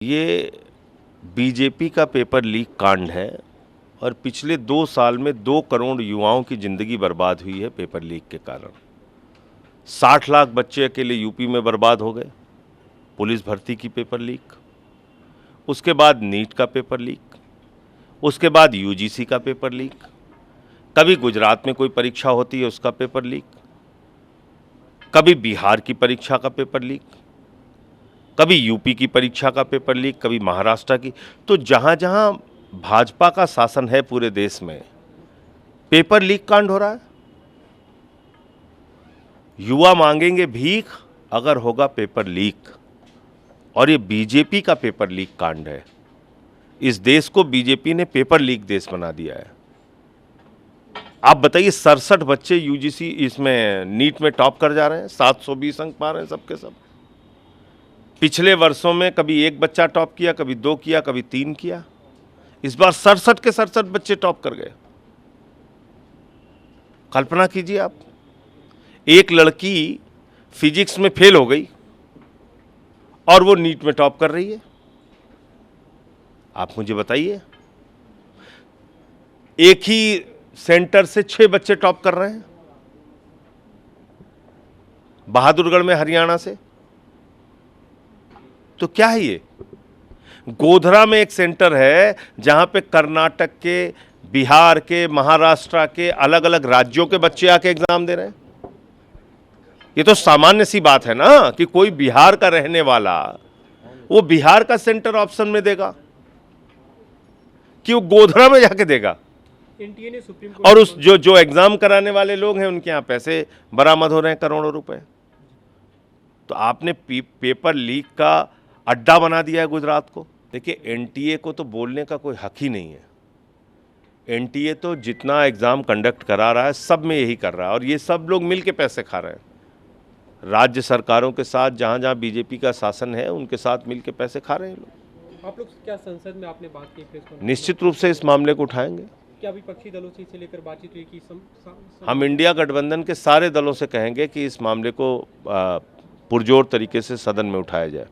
ये बीजेपी का paper leak कांड है और पिछले 2 साल में 2 करोड़ युवाओं की ज़िंदगी बर्बाद हुई है पेपर लीक के कारण। 60 लाख बच्चे अकेले यूपी में बर्बाद हो गए। पुलिस भर्ती की पेपर लीक, उसके बाद नीट का पेपर लीक, उसके बाद यूजीसी का पेपर लीक, कभी गुजरात में कोई परीक्षा होती है उसका पेपर लीक, कभी बिहार की परीक्षा का पेपर लीक, कभी यूपी की परीक्षा का पेपर लीक, कभी महाराष्ट्र की। तो जहां जहां भाजपा का शासन है पूरे देश में, पेपर लीक कांड हो रहा है। युवा मांगेंगे भीख अगर होगा पेपर लीक, और ये बीजेपी का पेपर लीक कांड है। इस देश को बीजेपी ने पेपर लीक देश बना दिया है। आप बताइए, 67 बच्चे यूजीसी इसमें नीट में टॉप कर जा रहे हैं, 720 अंक पा रहे हैं सबके सब। पिछले वर्षों में कभी एक बच्चा टॉप किया, कभी 2 किया, कभी 3 किया। इस बार 67 के 67 बच्चे टॉप कर गए। कल्पना कीजिए आप, एक लड़की फिजिक्स में फेल हो गई और वो नीट में टॉप कर रही है। आप मुझे बताइए, एक ही सेंटर से 6 बच्चे टॉप कर रहे हैं, बहादुरगढ़ में हरियाणा से। तो क्या है ये? गोधरा में एक सेंटर है जहां पे कर्नाटक के, बिहार के, महाराष्ट्र के, अलग अलग राज्यों के बच्चे आके एग्जाम दे रहे हैं। ये तो सामान्य सी बात है ना कि कोई बिहार का रहने वाला वो बिहार का सेंटर ऑप्शन में देगा कि वो गोधरा में जाके देगा। एनटीए ने सुप्रीम कोर्ट और उस जो एग्जाम कराने वाले लोग हैं उनके यहां पैसे बरामद हो रहे हैं, करोड़ों रुपए। तो आपने पेपर लीक का अड्डा बना दिया है गुजरात को। देखिए, एनटीए को तो बोलने का कोई हक ही नहीं है। एनटीए तो जितना एग्जाम कंडक्ट करा रहा है सब में यही कर रहा है, और ये सब लोग मिलके पैसे खा रहे हैं। राज्य सरकारों के साथ जहां जहां बीजेपी का शासन है उनके साथ मिलके पैसे खा रहे हैं लोग। आप लोग क्या संसद में आपने बात की प्रेस कॉन्फ्रेंस में? निश्चित रूप से इस मामले को उठाएंगे। क्या विपक्षी दलों से इसे लेकर बातचीत हुई कि हम इंडिया गठबंधन के सारे दलों से कहेंगे कि इस मामले को पुरजोर तरीके से सदन में उठाया जाए।